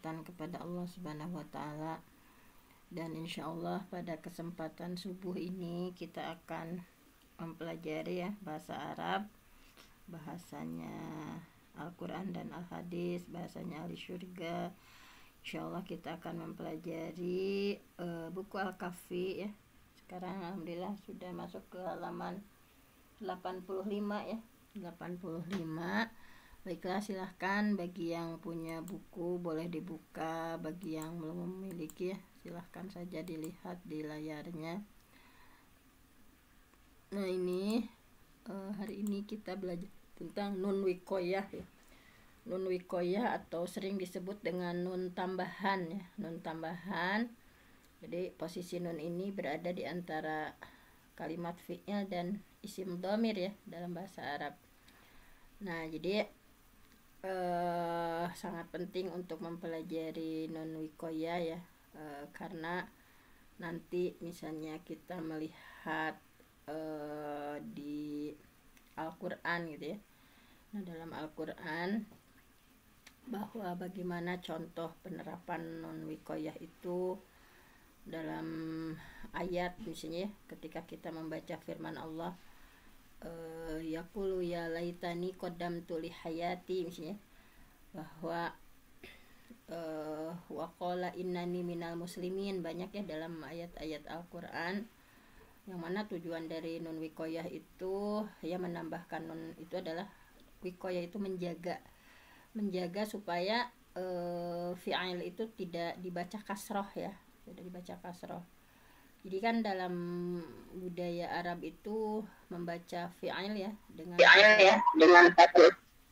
ketaatan kepada Allah Subhanahu wa taala. Dan insya Allah pada kesempatan subuh ini kita akan mempelajari ya bahasa Arab, bahasanya Al-Quran dan Al-Hadis, bahasanya ahli syurga. Insya Allah kita akan mempelajari buku Al-Kahfi ya. Sekarang alhamdulillah sudah masuk ke halaman 85 ya, 85. Baiklah, silahkan bagi yang punya buku boleh dibuka, bagi yang belum memiliki ya silahkan saja dilihat di layarnya. Nah ini hari ini kita belajar tentang nun wikoyah ya. Nun wikoyah atau sering disebut dengan nun tambahan ya, nun tambahan. Jadi posisi nun ini berada di antara kalimat fi'il dan isim dhamir ya dalam bahasa Arab. Nah jadi sangat penting untuk mempelajari nun wikoyah ya, karena nanti misalnya kita melihat di Al-Quran gitu ya. Nah dalam Al-Quran bahwa bagaimana contoh penerapan nun wikoyah itu dalam ayat misalnya ketika kita membaca firman Allah, yaqulu ya laitani qaddamtu li hayati misalnya, bahwa wa qala innani minal muslimin, banyak ya dalam ayat-ayat Al-Quran yang mana tujuan dari nun wikoyah itu ya menambahkan nun itu adalah wikoyah itu menjaga supaya fi'il itu tidak dibaca kasroh ya, tidak dibaca kasroh. Jadi kan dalam budaya Arab itu membaca fi'il ya dengan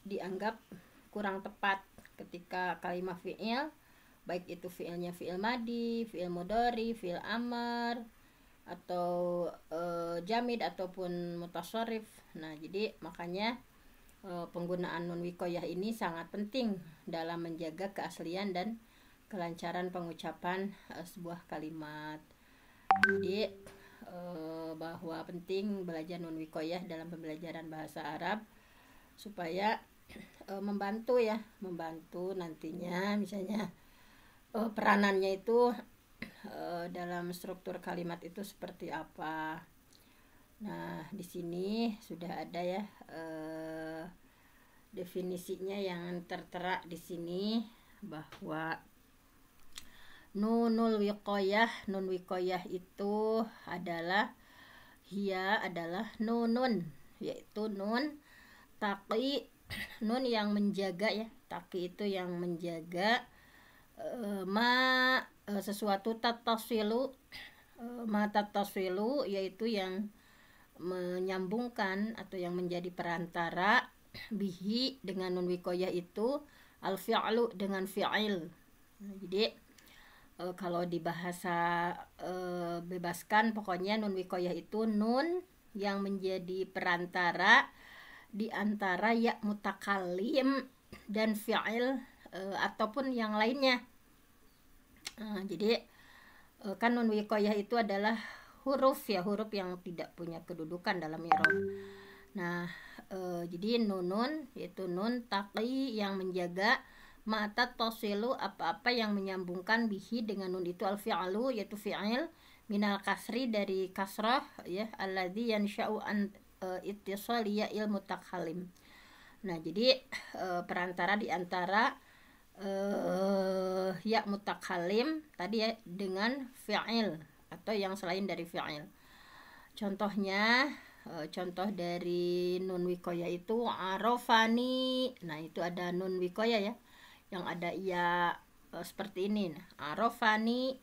dianggap kurang tepat ketika kalimat fi'il, baik itu fi'ilnya fi'il madi, fi'il mudhari, fi'il amar, atau jamid ataupun mutasharrif. Nah jadi makanya penggunaan nun wikoyah ini sangat penting dalam menjaga keaslian dan kelancaran pengucapan sebuah kalimat. Jadi bahwa penting belajar nun wikoyah dalam pembelajaran bahasa Arab supaya membantu nantinya misalnya peranannya itu dalam struktur kalimat itu seperti apa. Nah di sini sudah ada ya definisinya yang tertera di sini, bahwa nun wikoyah itu adalah nunun, yaitu nun taqi, nun yang menjaga ya, taqi itu yang menjaga sesuatu tatasilu, yaitu yang menyambungkan atau yang menjadi perantara bihi dengan nun wikoyah itu al-fi'lu dengan fi'il. Nah, jadi kalau di bahasa bebaskan pokoknya nun wikoyah itu nun yang menjadi perantara di antara ya mutakallim dan fi'il ataupun yang lainnya. Jadi kan nun wikoyah itu adalah huruf yang tidak punya kedudukan dalam i'rab. Nah jadi nunun yaitu nun taqi yang menjaga ma'tat tasilu, apa-apa yang menyambungkan bihi dengan nun itu al-fi'lu yaitu fi'il, minal kasri dari kasrah ya, alladzi yansha'u an ittisali ya'il mutakallim. Nah jadi perantara di antara ya mutakallim tadi ya dengan fi'il atau yang selain dari fi'il. Contohnya contoh dari nun wikoyah itu arafani. Nah itu ada nun wikoyah ya yang ada ya seperti ini. Nah, arafani,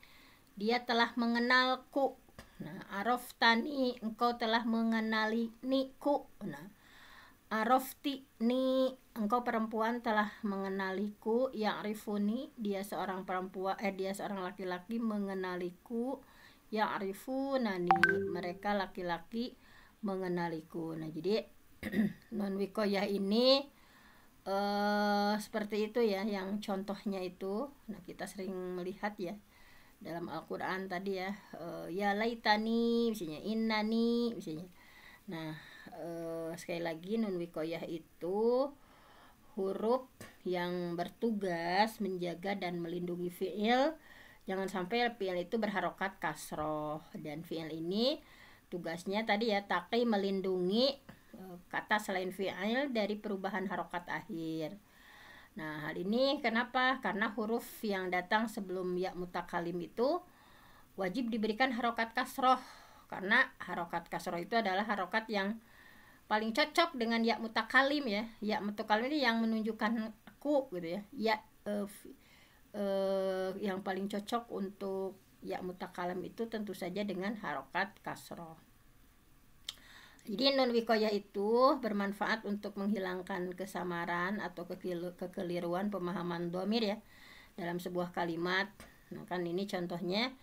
dia telah mengenalku. Nah araftani, engkau telah mengenaliku. Nah arafti ni, engkau perempuan telah mengenaliku. Ya'rifuni, dia seorang perempuan dia seorang laki-laki mengenaliku. Ya'rifunani, mereka laki-laki mengenaliku. Nah jadi nun wikoyah ini seperti itu ya yang contohnya itu. Nah kita sering melihat ya dalam Al-Quran tadi ya, ya laitani misalnya, innani misalnya. Nah sekali lagi nun wikoyah itu huruf yang bertugas menjaga dan melindungi fiil. Jangan sampai fiil itu berharokat kasroh. Dan fiil ini tugasnya tadi ya, taqi, melindungi kata selain fiil dari perubahan harokat akhir. Nah, hal ini kenapa? Karena huruf yang datang sebelum ya mutakalim itu wajib diberikan harokat kasroh. Karena harokat kasroh itu adalah harokat yang paling cocok dengan ya mutakalim ya. Ya mutakalim ini yang menunjukkan aku gitu ya. Ya yang paling cocok untuk ya mutakalim itu tentu saja dengan harokat kasroh. Jadi nun wikoyah itu bermanfaat untuk menghilangkan kesamaran atau kekeliruan pemahaman dhamir ya dalam sebuah kalimat. Nah kan ini contohnya,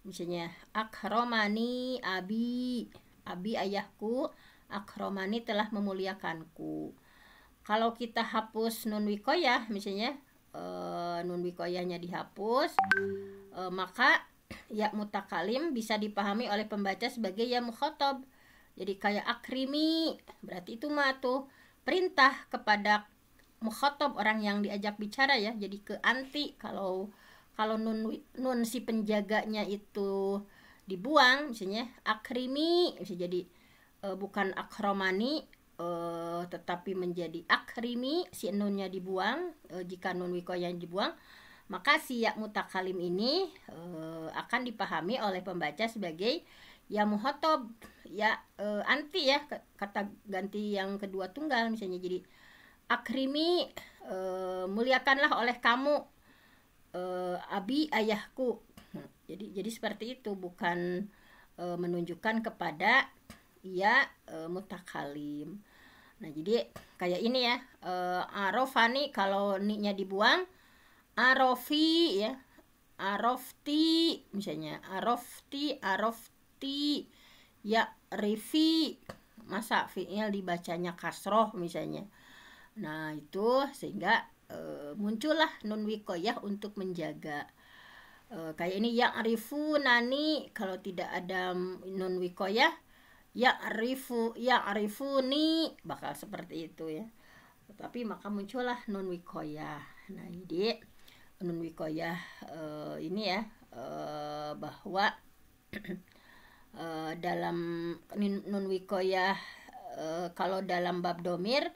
misalnya akromani abi, abi ayahku, akromani telah memuliakanku. Kalau kita hapus nun wikoyah, misalnya nun wikoyahnya dihapus, maka ya mutakalim bisa dipahami oleh pembaca sebagai ya mukhatab. Jadi kayak akrimi, berarti itu mah tuh perintah kepada mukhatab, orang yang diajak bicara ya. Jadi ke anti, kalau nun si penjaganya itu dibuang, misalnya akrimi bisa jadi bukan akromani, tetapi menjadi akrimi, si nunnya dibuang. Jika nun wikoyah dibuang, maka si ya mutakalim ini akan dipahami oleh pembaca sebagai ya muhotob, ya anti ya, kata ganti yang kedua tunggal, misalnya jadi akrimi, muliakanlah oleh kamu abi ayahku. Jadi seperti itu, bukan menunjukkan kepada ya mutakalim. Nah jadi kayak ini ya, arofani kalau ni-nya dibuang, arofi ya, arofti misalnya, arofti ya rifi, masa fi'il dibacanya kasroh misalnya. Nah itu sehingga muncullah nun wikoyah untuk menjaga. Kayak ini ya arifu nani, kalau tidak ada nun wikoyah ya arifuni bakal seperti itu ya. Tapi maka muncullah nun wikoyah. Nah jadi nun wikoyah ini ya, bahwa dalam nun wikoyah kalau dalam bab domir,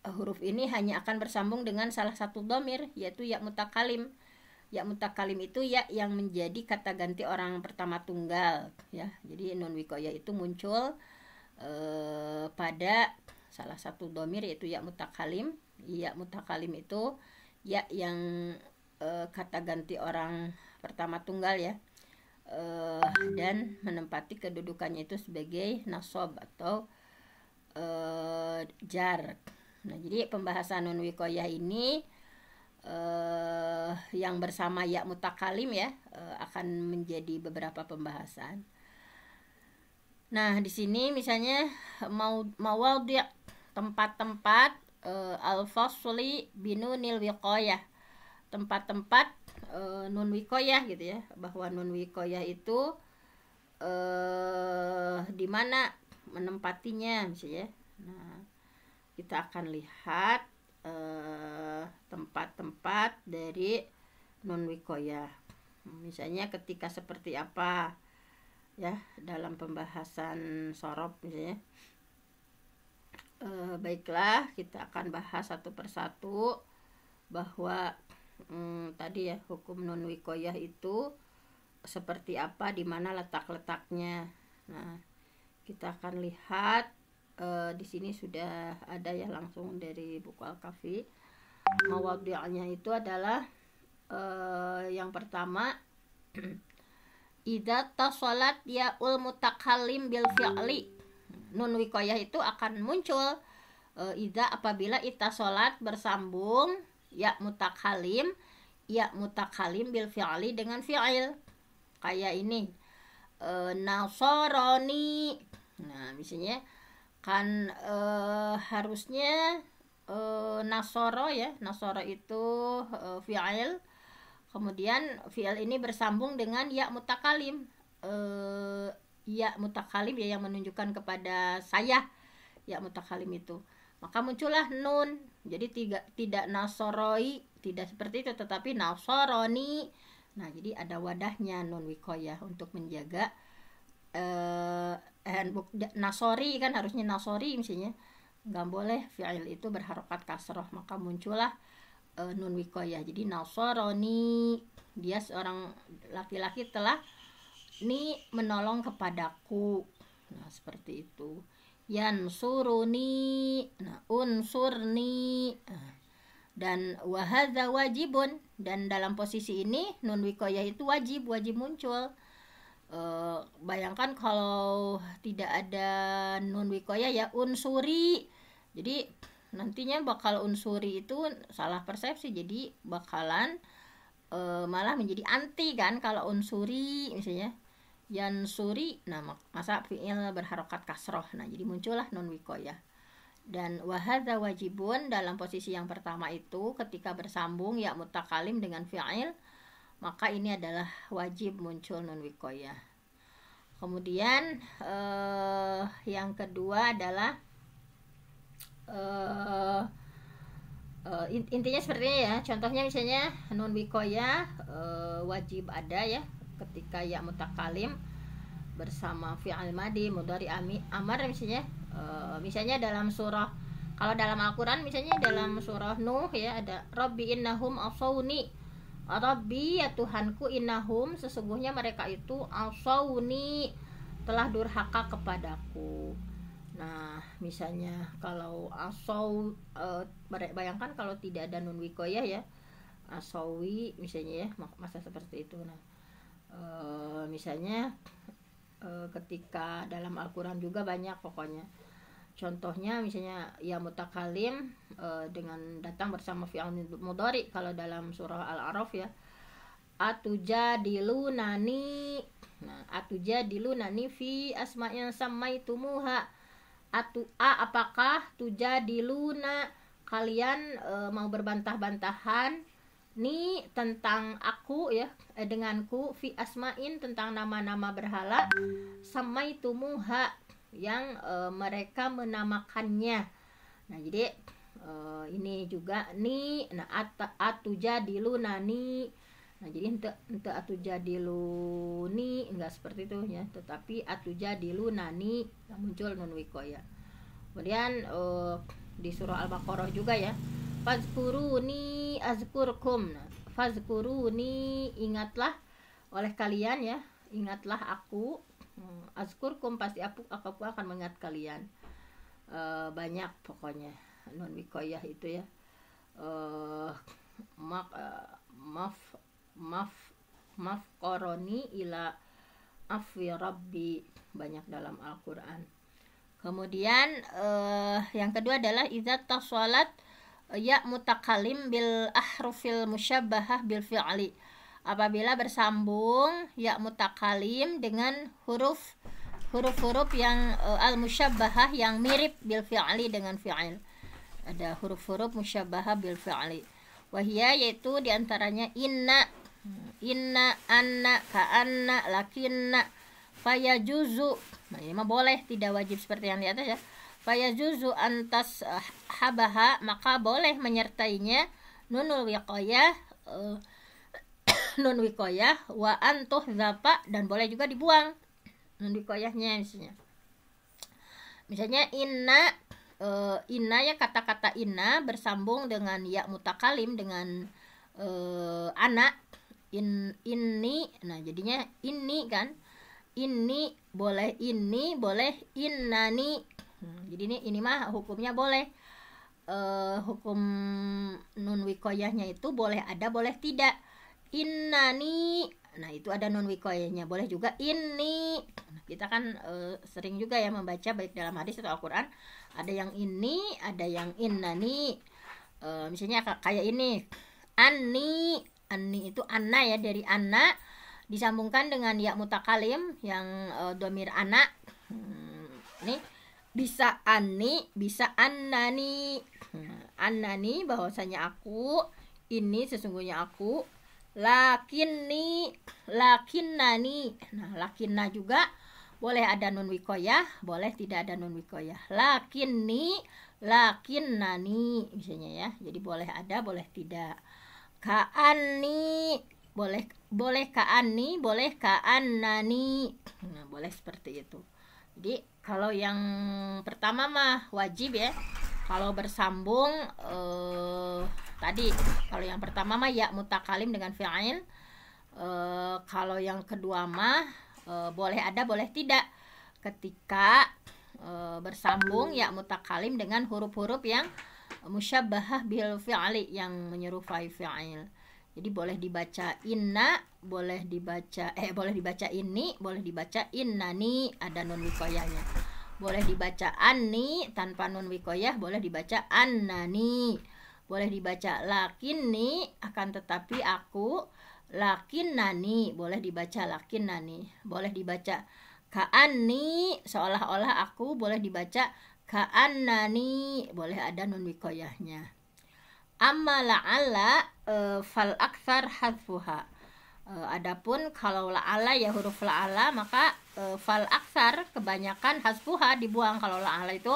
huruf ini hanya akan bersambung dengan salah satu domir, yaitu ya mutakalim. Ya mutakalim itu ya yang menjadi kata ganti orang pertama tunggal ya. Jadi nun wikoyah itu muncul pada salah satu domir, yaitu ya mutakalim. Ya mutakalim itu ya yang kata ganti orang pertama tunggal ya, dan menempati kedudukannya itu sebagai nasab atau jar. Nah jadi pembahasan nun wikoyah ini yang bersama ya mutakalim ya, akan menjadi beberapa pembahasan. Nah di sini misalnya mawadhi', tempat-tempat al-fasli binunil wikoyah, tempat-tempat nun wikoyah gitu ya, bahwa nun wikoyah itu di mana menempatinya misalnya. Nah kita akan lihat tempat-tempat dari nun wikoyah, misalnya ketika seperti apa ya dalam pembahasan sorob misalnya. Baiklah, kita akan bahas satu persatu bahwa tadi ya hukum nun wikoyah itu seperti apa, di mana letak-letaknya. Nah kita akan lihat di sini sudah ada ya langsung dari buku Al-Kafi. Mawadhi'nya itu adalah yang pertama idza tasalat ya'ul mutakallim bil fi'li. Nun wikoyah itu akan muncul idza apabila ittasalat bersambung ya mutakallim bil fi'li dengan fi'il. Kayak ini nasaroni. Nah misalnya kan harusnya nasoro ya, nasoro itu fi'il, kemudian fi'il ini bersambung dengan ya mutakalim, ya mutakalim ya yang menunjukkan kepada saya, ya mutakalim itu, maka muncullah nun. Jadi tidak nasoroi, tidak seperti itu, tetapi nasoroni. Nah, jadi ada wadahnya nun wikoyah untuk menjaga nasori kan, harusnya nasori misalnya, nggak boleh fi'il itu berharokat kasroh, maka muncullah nun wikoyah. Jadi nasoroni, dia seorang laki-laki telah menolong kepadaku. Nah, seperti itu. Yansuruni, nah, unsurni. Dan wahadza wajibun, dan dalam posisi ini nun wikoyah itu wajib muncul. Bayangkan kalau tidak ada nun wikoyah ya unsuri, jadi nantinya bakal unsuri itu salah persepsi, jadi bakalan malah menjadi anti kan kalau unsuri misalnya yansuri. Nah, masa fi'il berharokat kasroh, nah jadi muncullah nun wikoyah. Dan wahadza wajibun, dalam posisi yang pertama itu ketika bersambung ya mutakalim dengan fi'il, maka ini adalah wajib muncul nun wikoyah. Kemudian yang kedua adalah intinya seperti ini ya. Contohnya misalnya nun wikoyah wajib ada ya ketika ya mutakalim bersama fi'il madi mudhari amar misalnya. Misalnya dalam surah, kalau dalam Al-Quran misalnya dalam surah Nuh ya ada Rabbi innahum asawni, Rabbi ya Tuhanku, innahum sesungguhnya mereka itu asawni telah durhaka kepadaku. Nah, misalnya kalau asaw, bayangkan kalau tidak ada nun wikoyah ya, asawi misalnya ya, masa seperti itu. Nah, misalnya ketika dalam Al-Quran juga banyak pokoknya. Contohnya misalnya ya mutakalim dengan datang bersama fi'il mudhari kalau dalam surah Al-A'raf ya. Atujadilunani. Nah, atujadilunani fi asma'in sammaitumuha. Apakah tujadiluna, kalian mau berbantah-bantahan ni tentang aku ya, denganku, fi asma'in tentang nama-nama berhala, sammaitumuha yang mereka menamakannya. Nah, jadi ini juga ni, nah atujadilunani. Nah, jadi ente atujadiluni enggak seperti itu ya, tetapi atujadilunani yang muncul nun wikoyah. Kemudian di surah Al-Baqarah juga ya, fazkuruni azkurkum. Nah, fazkuruni, ingatlah oleh kalian ya, ingatlah aku. Azkurkum, pasti aku akan mengingat kalian. Banyak pokoknya nun wikoyah itu ya. Maf koroni ila afwi rabbi, banyak dalam Al-Quran. Kemudian yang kedua adalah idza tasalat ya mutakalim bil ahrufil musyabbahah bil fi'li, apabila bersambung ya mutakalim dengan huruf-huruf yang al-musyabbahah yang mirip bil fi'li, dengan fi'il. Ada huruf-huruf musyabbahah bil fi'li. Wahia, yaitu diantaranya inna, anna, ka'anna, lakinna, fayajuzu. Nah, ini mah boleh, tidak wajib seperti yang di atas ya. Fayajuzu antas habaha, maka boleh menyertainya nunul wiqayah, nun wikoyah, wa antuh zapa, dan boleh juga dibuang nun wikoyahnya. Misalnya inna, inna ya, kata-kata inna bersambung dengan ya mutakalim dengan anak, inni. Nah, jadinya ini kan, ini boleh innani. Jadi ini mah hukumnya boleh, hukum nun wikoyahnya itu boleh ada boleh tidak. Innani, nah itu ada nun wikoyahnya, boleh juga ini. Kita kan sering juga ya membaca baik dalam hadis atau Al-Quran, ada yang ini, ada yang innani. Misalnya kayak ini, anni itu anna ya, dari anna disambungkan dengan ya mutakalim yang dhamir anak. Ini bisa anni, bisa annani. Annani bahwasanya aku, ini sesungguhnya aku, lakinnani. Nah, lakinna juga boleh ada nun wikoyah, boleh tidak ada nun wikoyah. Lakinni lakinnani misalnya ya. Jadi boleh ada, boleh tidak. Ka'anni, boleh ka'anni, boleh ka'annani. Nah, boleh seperti itu. Jadi kalau yang pertama mah wajib ya. Kalau bersambung tadi kalau yang pertama mah ya mutakalim dengan fi'il. Kalau yang kedua mah boleh ada, boleh tidak. Ketika bersambung ya mutakalim dengan huruf-huruf yang musyabbahah bil fi'li, yang menyerupai fi'il. Jadi boleh dibaca inna, boleh dibaca ini, boleh dibaca innani, ada nun wikoyahnya. Boleh dibaca anni tanpa nun wikoyah, boleh dibaca annani. Boleh dibaca lakinni, akan tetapi aku, lakinnani, boleh dibaca lakinnani. Boleh dibaca ka'anni, seolah-olah aku, boleh dibaca ka'annani, boleh ada nun wikoyahnya. Amma la'alla fal aktsar hadfuha. Adapun kalau la'alla ya huruf la'alla, maka fal aktsar kebanyakan hadfuha dibuang. Kalau la'alla itu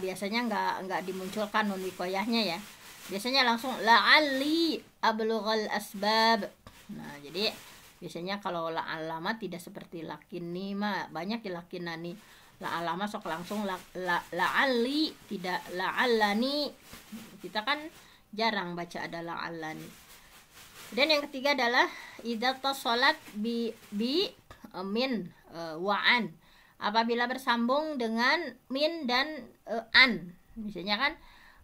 biasanya nggak dimunculkan nun wikoyahnya ya. Biasanya langsung la'alli ablughal asbab. Nah, jadi biasanya kalau la'alla mah tidak seperti lakinni mah, banyak ya lakinnani. La'alla masuk langsung la'alli, tidak la'allani. Kita kan jarang baca ada la'allani. Dan yang ketiga adalah idza tasalat bi min wa an. Apabila bersambung dengan min dan an. Misalnya kan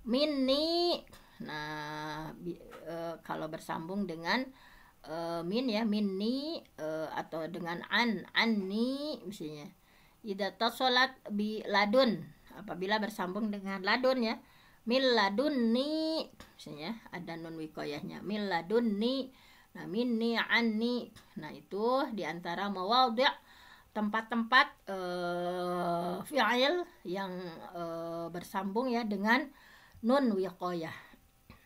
minni. Nah, kalau bersambung dengan min ya, minni, atau dengan anni misalnya. Idza tasalat bi ladun, apabila bersambung dengan ladun ya, mil ladunni misalnya ada nun wikoyahnya, mil ladunni. Nah, minni anni, nah itu diantara mawadhi' tempat-tempat fi'il yang bersambung ya dengan nun wikoyah.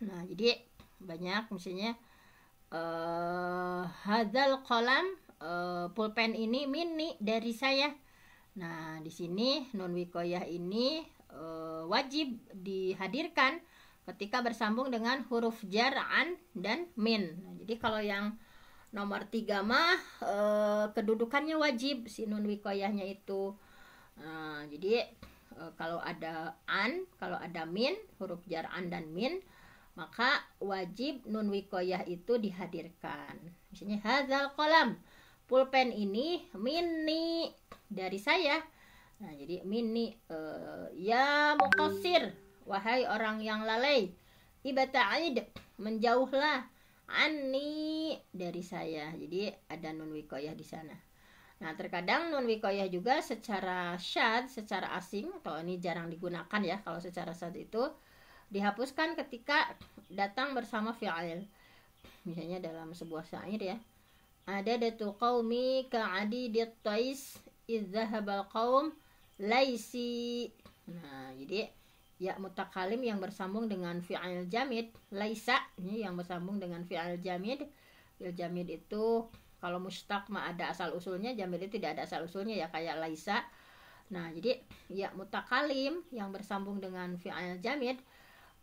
Nah, jadi banyak misalnya hadzal qalam, pulpen ini, minni, dari saya. Nah, di sini nun wikoyah ini wajib dihadirkan ketika bersambung dengan huruf jar, an, dan min. Nah, jadi kalau yang nomor 3 mah kedudukannya wajib si nun wikoyahnya itu. Nah, jadi kalau ada an, kalau ada min, huruf jar, an, dan min, maka wajib nun wikoyah itu dihadirkan. Misalnya hadzal qalam, pulpen ini, minni, dari saya. Nah, jadi minni, ya muqassir, wahai orang yang lalai, ibta'id, menjauhlah, anni, dari saya. Jadi ada nun wikoyah di sana. Nah, terkadang nun wikoyah juga secara syad, secara asing, atau ini jarang digunakan ya. Kalau secara syad itu dihapuskan ketika datang bersama fi'il. Misalnya dalam sebuah syair ya, adadatu qaumi ka'adidit tais idzahabal qaum laisi. Nah, jadi ya mutakalim yang bersambung dengan fi'il jamid, laisa, ini yang bersambung dengan fi'il jamid. Fi'il jamid itu kalau mustaq mah ada asal usulnya, jamid itu tidak ada asal usulnya ya, kayak laisa. Nah, jadi ya mutakalim yang bersambung dengan fi'il jamid,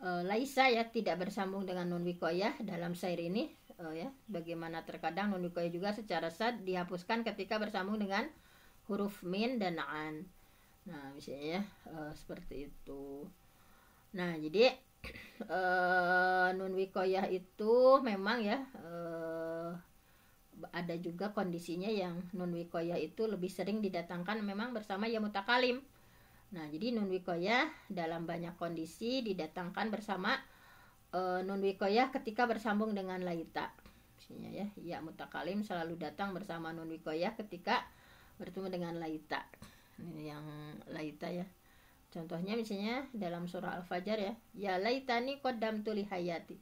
laisa ya, tidak bersambung dengan nun wikoyah dalam syair ini. Ya, bagaimana terkadang nun wikoyah juga secara sad dihapuskan ketika bersambung dengan huruf min dan an. Nah, misalnya seperti itu. Nah, jadi nun wikoyah itu memang ya ada juga kondisinya yang nun wikoyah itu lebih sering didatangkan memang bersama ya mutakalim. Nah, jadi nun wikoyah dalam banyak kondisi didatangkan bersama nun wikoyah ketika bersambung dengan laita. Misalnya ya mutakalim selalu datang bersama nun wikoyah ketika bertemu dengan laita. Ini yang laita ya. Contohnya misalnya dalam surah Al-Fajr ya laitani qaddamtu li hayati.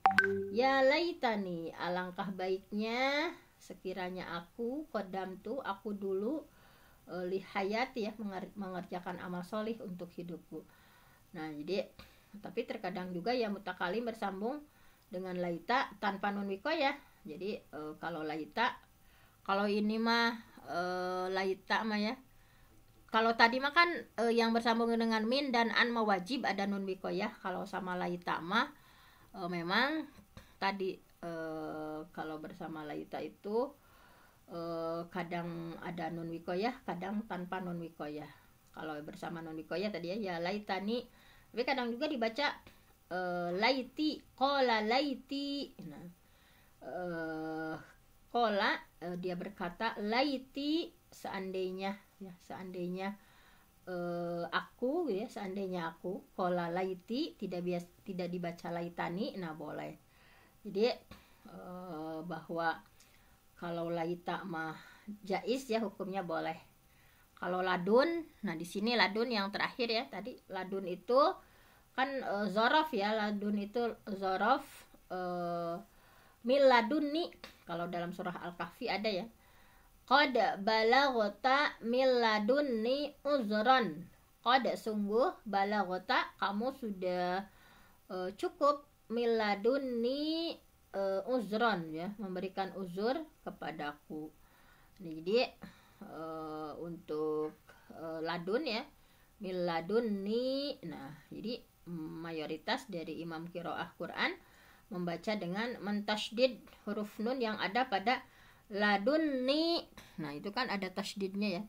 Ya laitani, alangkah baiknya sekiranya aku, qaddamtu, aku dulu, li hayati ya, mengerjakan amal solih untuk hidupku. Nah, jadi tapi terkadang juga ya mutakalim bersambung dengan laita tanpa nun wikoyah. Jadi kalau laita, kalau ini mah laita mah ya, kalau tadi mah kan yang bersambung dengan min dan an mewajib ada nun wikoyah. Kalau sama laita mah memang tadi kalau bersama laita itu kadang ada nun wikoyah, kadang tanpa nun wikoyah. Kalau bersama nun wikoyah tadi ya laitani, tapi kadang juga dibaca laiti, kola laiti. Nah, kola dia berkata laiti, seandainya ya, seandainya aku ya, seandainya aku, kola laiti, tidak dibaca laitani. Nah boleh. Jadi bahwa kalau laita mah jaiz ya, hukumnya boleh. Kalau ladun, nah di sini ladun yang terakhir ya, tadi ladun itu kan zorof ya, ladun itu zorof mil laduni. Kalau dalam surah Al-Kahfi ada ya, qad balaghta mil laduni uzron. Qad, sungguh, balaghta, kamu sudah cukup, mil laduni uzron ya, memberikan uzur kepadaku. Jadi untuk ladun ya, mil laduni. Nah jadi mayoritas dari imam qiraah Quran membaca dengan mentasydid huruf nun yang ada pada ladunni. Nah itu kan ada tasydidnya ya.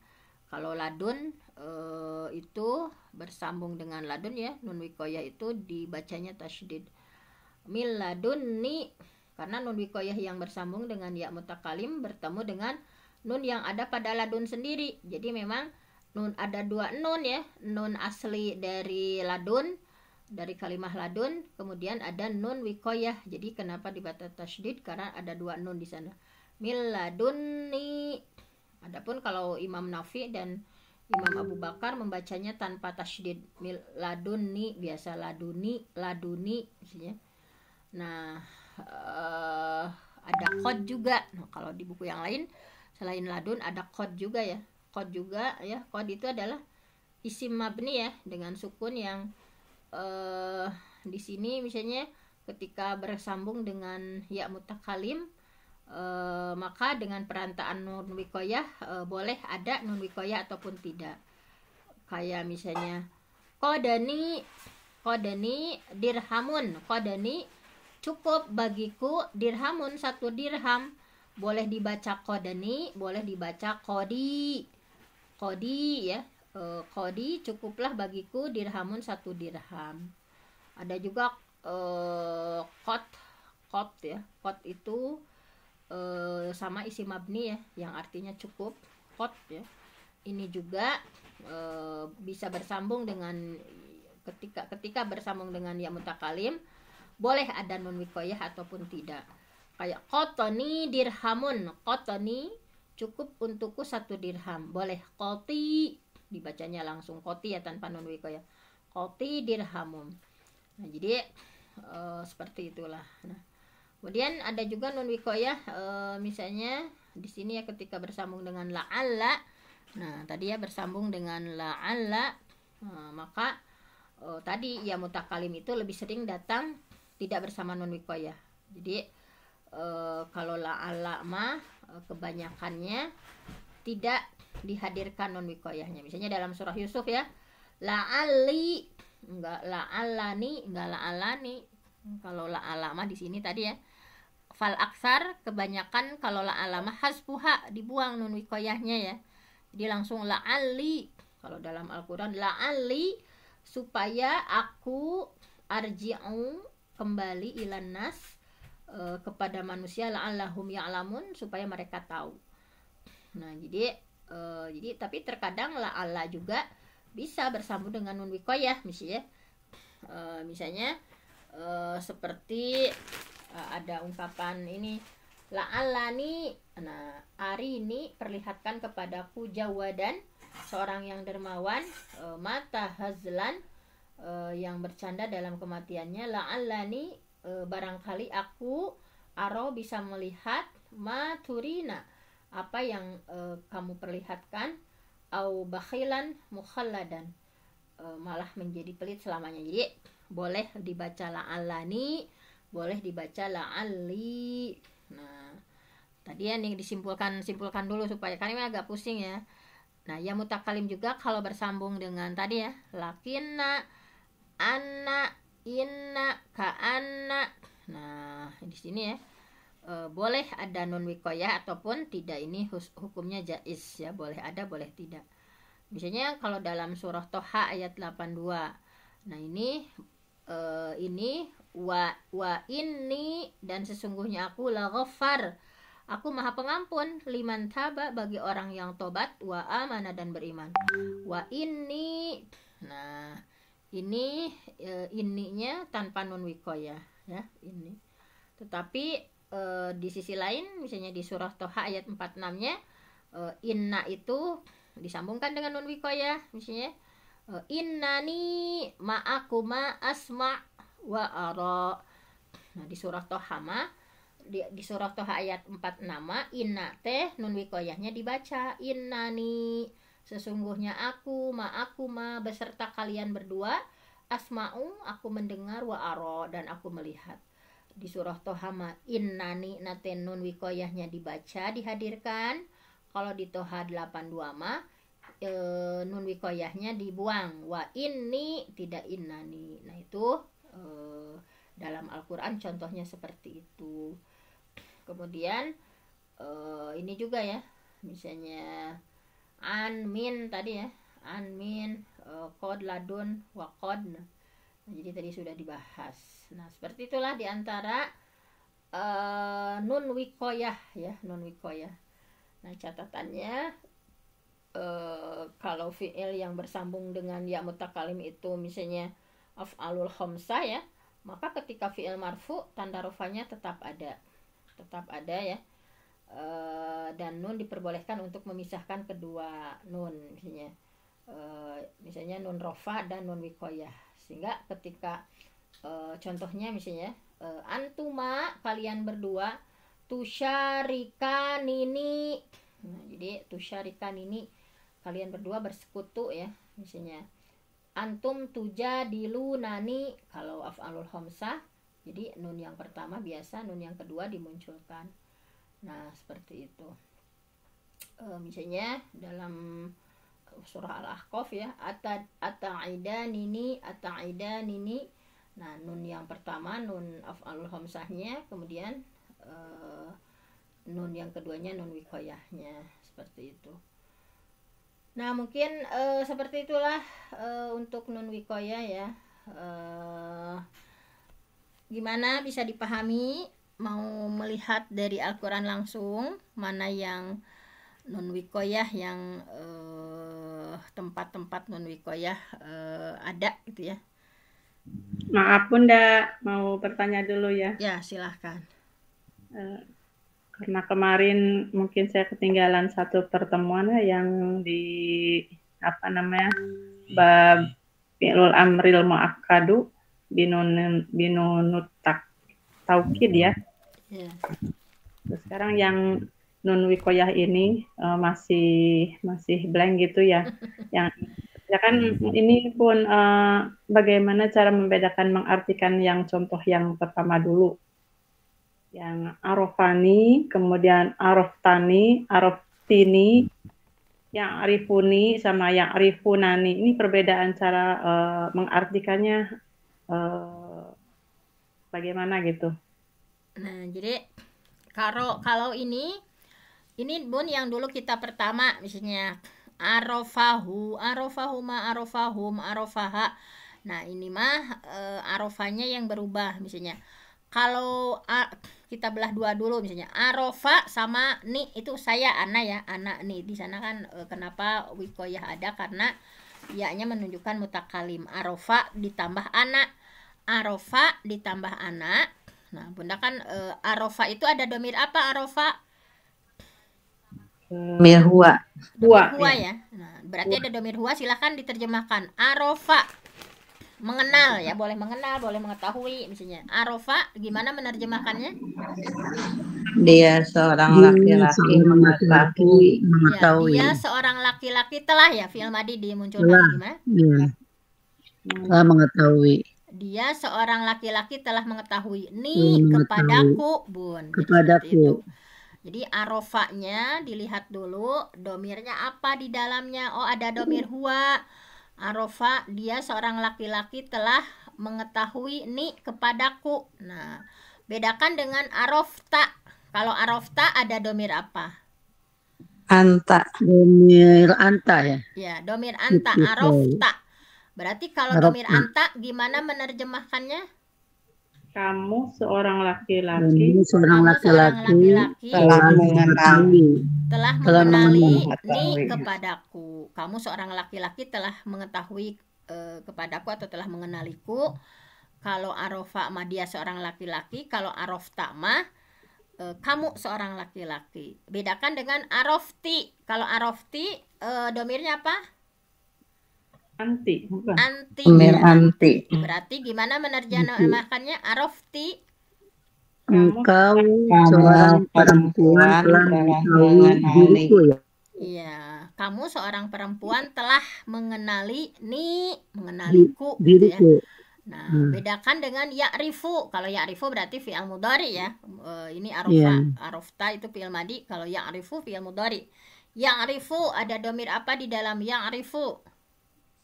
Kalau ladun itu bersambung dengan ladun ya, nun wikoyah itu dibacanya tasydid. Mil ladunni, karena nun wikoyah yang bersambung dengan ya mutakalim bertemu dengan nun yang ada pada ladun sendiri. Jadi memang nun ada dua nun ya, nun asli dari ladun, dari kalimah ladun, kemudian ada nun wikoyah. Jadi kenapa dibaca tasydid? Karena ada dua nun di sana. Mil ladunni. Adapun kalau Imam Nafi dan Imam Abu Bakar membacanya tanpa tasydid, mil ladunni, biasa laduni, laduni maksudnya. Nah ada qad juga. Nah, kalau di buku yang lain selain ladun ada qad juga ya. Qad juga ya, qad itu adalah isim mabni ya, dengan sukun yang di sini misalnya ketika bersambung dengan ya mutakalim, maka dengan perantaan nun wikoyah boleh ada nun wikoyah ataupun tidak. Kayak misalnya qadani, qadani dirhamun, qadani cukup bagiku, dirhamun satu dirham. Boleh dibaca qadani, boleh dibaca qadi, qadi ya, qadi cukuplah bagiku dirhamun satu dirham. Ada juga qad ya, qad itu sama isi mabni ya, yang artinya cukup, qad ya. Ini juga bisa bersambung dengan ketika bersambung dengan ya mutakalim, boleh ada nun wikoyah ataupun tidak. Kayak qotoni dirhamun, qotoni cukup untukku satu dirham, boleh qoti, dibacanya langsung qoti ya tanpa nun wikoyah, qoti dirhamun. Nah jadi seperti itulah. Nah kemudian ada juga nun wikoyah misalnya di sini ya ketika bersambung dengan la'alla. Nah tadi ya bersambung dengan la'alla, maka tadi ya mutakalim itu lebih sering datang tidak bersama nun wikoyah. Jadi kalau la'alla mah kebanyakannya tidak dihadirkan nun wikoyahnya. Misalnya dalam surah Yusuf ya, la'alli, enggak la'allani, enggak la'allani. Kalau la'alla mah di sini tadi ya, fal aksar, kebanyakan kalau la'alla mah hasbuha, dibuang nun wikoyahnya ya. Jadi langsung la'alli. Kalau dalam Al-Qur'an la'alli, supaya aku arji'u, kembali ilan nas, kepada manusia, la'allahum ya'lamun, supaya mereka tahu. Nah jadi tapi terkadang la'alla juga bisa bersambung dengan nun wikoyah misalnya seperti ada ungkapan ini la'allani. Nah ari ini perlihatkan kepadaku jawadan, seorang yang dermawan, mata hazlan, yang bercanda dalam kematiannya, la'allani, barangkali aku, aro bisa melihat, maturina, apa yang kamu perlihatkan, au bakhilan mukhalladan, malah menjadi pelit selamanya. Jadi boleh dibaca la'allani, boleh dibaca la'alli. Nah tadi yang simpulkan dulu supaya kalian agak pusing ya. Nah, ya mutakalim juga kalau bersambung dengan tadi ya, lakina, anna, inna, ka'anna. Nah, di sini ya boleh ada nun wikoyah ataupun tidak. Ini hukumnya jaiz ya, boleh ada boleh tidak. Misalnya kalau dalam surah Toha ayat 82. Nah, ini wa inni, dan sesungguhnya aku la ghafar, aku maha pengampun, liman taba, bagi orang yang tobat, wa amana, dan beriman. Wa inni. Nah, ini ininya tanpa nun wikoyah ya, ini. Tetapi di sisi lain misalnya di surah Toha ayat 46-nya inna itu disambungkan dengan nun wikoyah, misalnya innani ma'akuma asma' wa ara. Nah, di surah Toha di surah Toha ayat 46 inna teh nun wikoyahnya dibaca innani, sesungguhnya aku ma'akuma, beserta kalian berdua, asma'u, aku mendengar, wa ara, dan aku melihat. Di surah Toha innani nate nun wikoyahnya dibaca, dihadirkan. Kalau di Toha 82 nun wikoyahnya dibuang, wa inni, tidak innani. Nah, itu dalam Al-Quran contohnya seperti itu. Kemudian ini juga ya, misalnya an min tadi ya, an min, qad ladun, wa qad. Nah, jadi tadi sudah dibahas. Nah, seperti itulah diantara nun wikoyah ya, nun wikoyah. Nah, catatannya kalau fi'il yang bersambung dengan ya mutakalim itu misalnya af'alul khamsah ya, maka ketika fi'il marfu tanda rafanya tetap ada ya. Dan nun diperbolehkan untuk memisahkan kedua nun, misalnya nun rafa dan nun wikoyah, sehingga ketika contohnya misalnya antuma, kalian berdua, tusyarikan ini. Nah, jadi tusyarikan ini, kalian berdua bersekutu ya, misalnya antum tujadilunani, kalau af'alul khamsah jadi nun yang pertama biasa, nun yang kedua dimunculkan. Nah, seperti itu. Misalnya dalam surah Al-Ahqaf ya, ataidanini. Nah, nun yang pertama nun af'alul khamsahnya, kemudian nun yang keduanya nun wikoyahnya, seperti itu. Nah, mungkin seperti itulah untuk nun wikoyah ya. Gimana, bisa dipahami? Mau melihat dari Al-Quran langsung mana yang nun wikoyah, yang tempat-tempat nun wikoyah ada gitu ya. Maaf Bunda, mau bertanya dulu ya. Ya, silahkan. Karena kemarin mungkin saya ketinggalan satu pertemuan yang di bab fi'lul amril muakkadu binunut taukid ya. Yeah. Terus sekarang yang nun wikoyah ini masih blank gitu ya. Yang ya kan ini pun bagaimana cara membedakan, mengartikan yang contoh yang pertama dulu, yang arofani, kemudian aroftani, aroftini, yang arifuni sama yang arifunani. Ini perbedaan cara mengartikannya bagaimana gitu. Nah, jadi kalau ini Bun yang dulu kita pertama, misalnya arofahu, arofahuma, arofahum, arofaha. Nah, ini mah arofanya yang berubah. Misalnya kalau kita belah dua dulu, misalnya arofa sama ni, itu saya, ana ya, anak nih. Di sana kan kenapa wikoyah ada, karena ya-nya menunjukkan mutakalim. Arofa ditambah anak, arofa ditambah anak. Nah, Bunda kan arofa itu ada domir apa arofa? Domir huwa. Huwa ya. Nah, berarti ada domir huwa, silahkan diterjemahkan. Arofa, mengenal ya, boleh mengenal, boleh mengetahui. Misalnya arofa, gimana menerjemahkannya? Dia seorang laki-laki mengetahui. Ya, dia seorang laki-laki telah ya, fi'il madi dimunculkan gimana? Telah mengetahui. Dia seorang laki-laki telah mengetahui. Nih kepadaku, Bun. Kepadaku. Jadi arofanya dilihat dulu domirnya apa di dalamnya. Oh, ada domir huwa. Arofa, dia seorang laki-laki telah mengetahui ni kepadaku. Nah, bedakan dengan arofta. Kalau arofta ada domir apa? Anta. Domir anta ya. Ya, domir anta, Itu. arofta. Berarti kalau domir Arofta. anta gimana menerjemahkannya? Kamu seorang laki-laki Kamu seorang laki-laki Telah mengenali. telah Telah mengenali mengetahui. ni kepadaku. Kamu seorang laki-laki telah mengetahui kepadaku atau telah mengenaliku. Kalau arofa mah dia seorang laki-laki. Kalau arofta mah kamu seorang laki-laki. Bedakan dengan arofti. Kalau arofti domirnya apa? Anti, bukan? Anti. Domir anti. Berarti gimana menerjemahkannya? Arofti. Engkau Kamu seorang perempuan perempuan telah telah mengetahui mengenali. diriku ya. Iya, kamu seorang perempuan telah mengenali mengenaliku gitu ya. Diriku. Nah, bedakan dengan ya'rifu. Kalau ya'rifu berarti fi'il mudhari ya. Ini arofa, Iya. arofta itu fi'il madi. Kalau ya'rifu fi'il mudhari. Ya'rifu ada domir apa di dalam ya'rifu?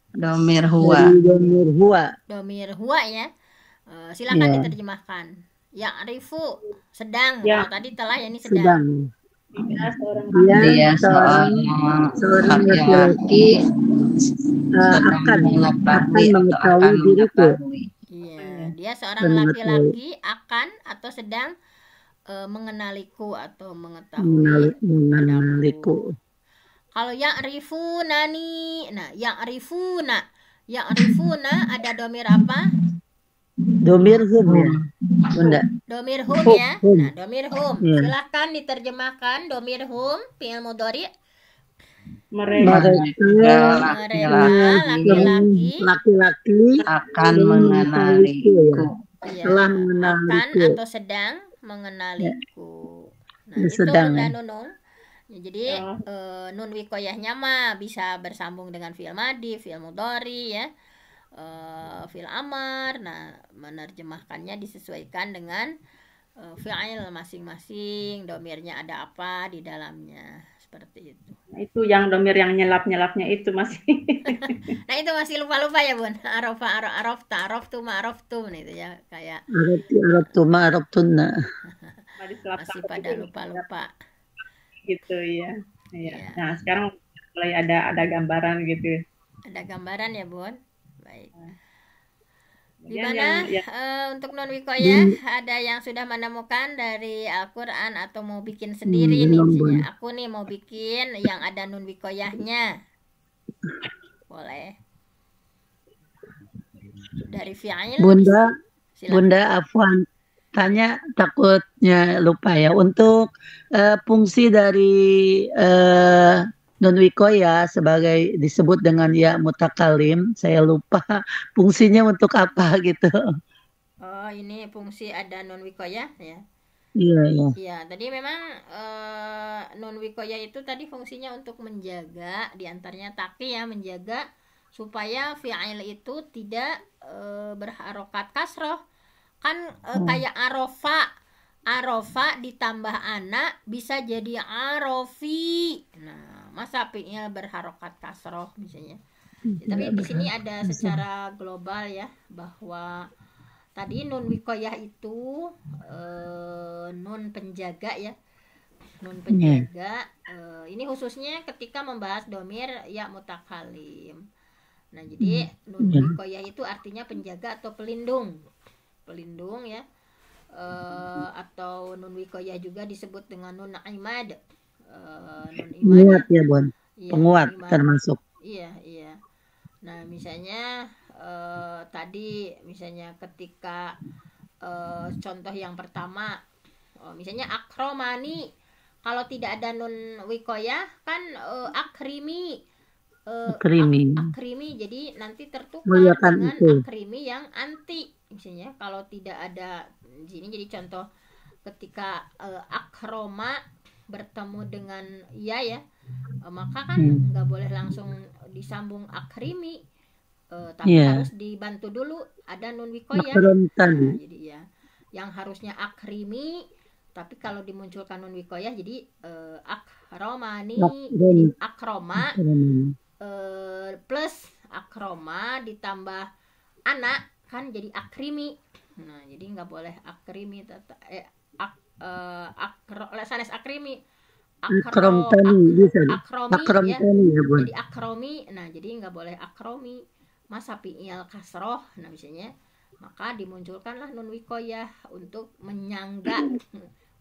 Domir huwa. Dari domir huwa. Domir huwa ya. Silakan Iya. diterjemahkan. Ya'rifu sedang. Ya. Kalau tadi telah ya ini sedang. Sedang. Dia seorang Dia seorang laki-laki akan mengetahui atau mengetahui akan diriku. mengetahui. Iya, dia seorang Dan laki-laki akan atau sedang mengenaliku atau mengetahui mengenaliku. Kalau ya'rifunani, nah ya'rifuna ada domir apa? Domir hum ya. Bunda. Domir hum ya. Hum. Nah, domir hum. Iya. Silahkan diterjemahkan domir hum fi'il mudhari. Mereka laki-laki akan mengenaliku. Iya, telah akan mengenaliku. atau sedang mengenaliku. Nah, Ini itu sedang, Bunda ya. Nunung. Ya, jadi nun wikoyahnya mah bisa bersambung dengan fi'il madi, fi'il mudhari ya. Fi'il amar. Nah, menerjemahkannya disesuaikan dengan fi'il masing-masing, domirnya ada apa di dalamnya, seperti itu. Nah, itu yang domir yang nyelap-nyelapnya itu masih. Nah, itu masih lupa-lupa ya, Bun. Arafta, araftum itu ya, kayak Arabtuna. masih pada lupa-lupa. Gitu ya. Iya. Iya. Nah, sekarang mulai ada gambaran gitu. Ada gambaran ya, Bun? Baik. Kemudian Gimana untuk non wikoyah? Ada yang sudah menemukan dari Al-Quran atau mau bikin sendiri nih? Misalnya aku nih mau bikin yang ada nun wikoyahnya. Boleh. Dari fi'il. Bunda Afwan tanya, takutnya lupa ya. Untuk fungsi dari nun wikoya sebagai disebut dengan ya mutakalim, saya lupa fungsinya untuk apa gitu. Oh, ini fungsi ada nun wikoya ya. Iya, iya. Iya, tadi memang nun wikoya itu tadi fungsinya untuk menjaga, diantaranya taki ya, menjaga supaya fi'il itu tidak berharokat kasroh. Kan kayak arofa ditambah anak bisa jadi arofi. Nah, masa fi'il berharokat kasroh misalnya. Tapi di sini ada secara global ya, bahwa tadi nun wikoyah itu nun penjaga ya. Nun penjaga ini khususnya ketika membahas domir ya mutakalim. Nah, jadi nun wikoyah itu artinya penjaga atau pelindung ya. Atau nun wikoyah juga disebut dengan nun imad. Penguat ya, Bon. Iya, Penguat imad. termasuk. Iya. Nah, misalnya tadi misalnya ketika contoh yang pertama, misalnya akromani, kalau tidak ada nun wikoyah kan akrimi. Akrimi, jadi nanti tertukar dengan itu. akrimi yang anti. Misalnya kalau tidak ada di sini, jadi contoh ketika akroma bertemu dengan ya, maka kan nggak boleh langsung disambung akrimi, tapi harus dibantu dulu ada nun wikoyah. Nah, jadi ya yang harusnya akrimi Tapi kalau dimunculkan nun wikoyah jadi akromani, Akrim. akroma Akrim. plus akroma ditambah anak kan jadi akrimi. Nah jadi nggak boleh akrimi sanes akrimi Akrom tani bisa. akromi Akrom ya, tani ya bun. jadi akromi. Nah jadi nggak boleh akromi, masa fi'il kasroh. Nah misalnya maka dimunculkanlah nun wikoyah untuk menyangga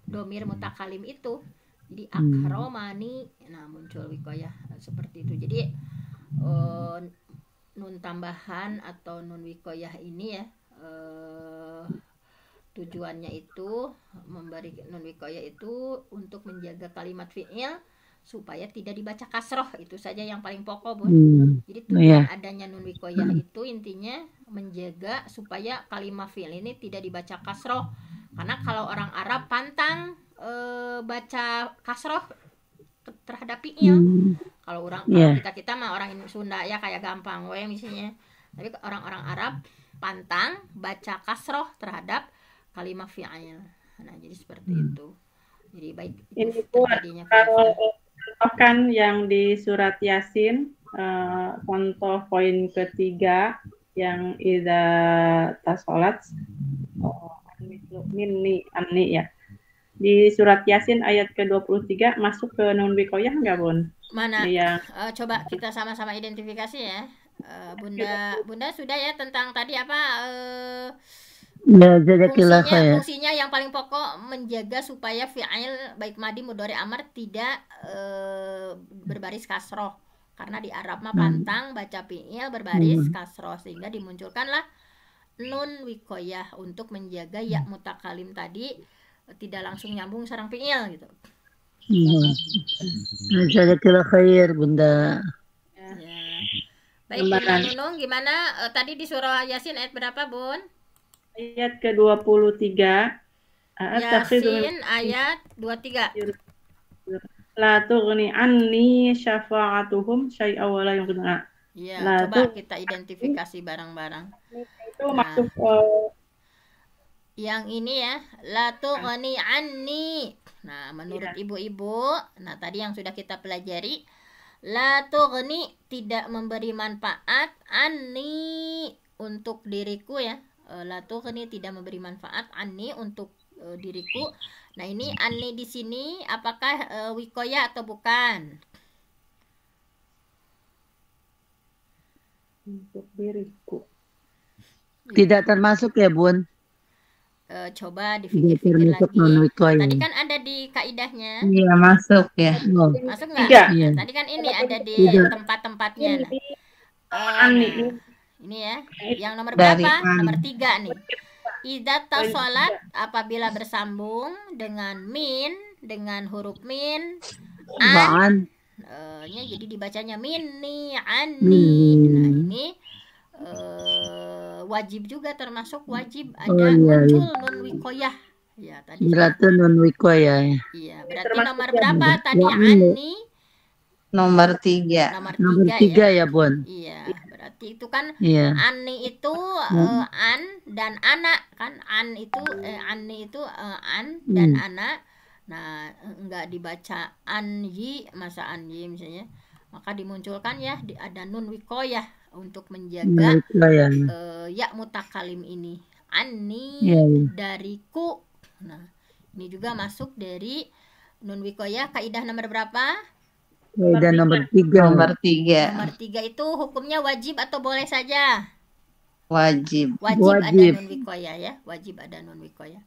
domir mutakalim itu. Jadi akromani, nah muncul wikoyah seperti itu. Jadi nun tambahan atau nun wikoyah ini ya tujuannya itu memberi nun wikoyah itu untuk menjaga kalimat fi'il supaya tidak dibaca kasroh. Itu saja yang paling pokok Bun. Jadi tujuan adanya nun wikoyah itu intinya menjaga supaya kalimat fi'il ini tidak dibaca kasroh. Karena kalau orang Arab pantang baca kasroh terhadap fi'il. Kalau kita mah orang Sunda ya kayak gampang we misalnya. Tapi orang-orang Arab pantang baca kasroh terhadap kalimat fi'il. Nah, jadi seperti itu. Jadi baik ini buat kalau contohkan yang di surat Yasin contoh poin ketiga yang idza tasolat minni anni ya. Di surat Yasin ayat ke-23 masuk ke nun wikoyah enggak, Bun? Mana? Coba kita sama-sama identifikasi ya. Bunda sudah ya tentang tadi apa fungsinya yang paling pokok menjaga supaya fi'il baik madi mudhari amar tidak berbaris kasroh. Karena di Arab mah pantang baca fi'il berbaris kasroh sehingga dimunculkanlah nun wikoyah untuk menjaga ya mutakalim tadi tidak langsung nyambung sarang fi'il gitu. Jazakallah khair Bunda. Ya. Baik Bunda Nunung gimana tadi di surah Yasin ayat berapa Bun? Ayat ke-23. Yasin ayat 23. La tughni anni syafa'atuhum syai'a wa la yughna. Ya, coba kita identifikasi barang-barang. Itu masuk yang ini ya, la tughni anni. Nah, menurut ibu-ibu, nah tadi yang sudah kita pelajari, la tughni tidak memberi manfaat anni untuk diriku ya. La tughni tidak memberi manfaat anni untuk diriku. Nah, ini anni di sini apakah wikoyah atau bukan? Untuk diriku. Tidak termasuk ya, Bun? Coba dipikir-pikir lagi. Tadi kan ada di kaidahnya. Iya, masuk ya. Masuk nggak? Nah, tadi kan ini ada di tempat-tempatnya. Ini ya. Yang nomor berapa? Nomor 3 nih. Idza tasolat apabila bersambung dengan min, dengan huruf min, an. Jadi dibacanya minni, anni. Nah, ini wajib juga termasuk wajib ada muncul nun wikoyah. Ya, tadi. Berarti nun wikoyah ya. Iya, berarti nomor berapa tadi anni? Nomor 3. Nomor 3 ya, Bun. Iya, berarti itu kan anni itu an dan anak kan. Anni itu an dan anak. Nah, enggak dibaca anyi, masa anyi misalnya. Maka dimunculkan ya ada nun wikoyah untuk menjaga ya mutakalim ini. Anni dariku. Nah, ini juga masuk dari nun wikoyah kaidah nomor berapa? Kaidah nomor 3. Nomor 3 itu hukumnya wajib atau boleh saja? Wajib. Ada nun wikoyah ya. Wajib ada nun wikoyah.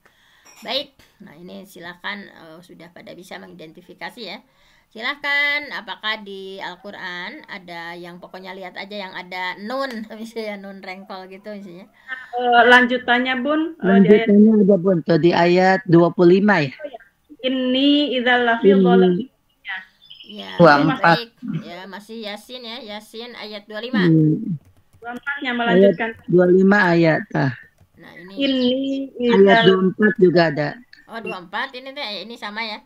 Baik. Nah, ini silakan sudah pada bisa mengidentifikasi ya. Silahkan, apakah di Al-Quran ada yang pokoknya lihat aja yang ada nun, misalnya nun rengkol gitu misalnya. Lanjutannya Bun. Lanjutannya ada Bun, di ayat 25 ya. Ini idzal lafil dhalam. Ya, baik. Ya, masih Yasin ya, Yasin ayat 25. 24-nya melanjutkan. 25 ayat. Nah, ini ayat 24 juga ada. Oh, 24 ini sama ya.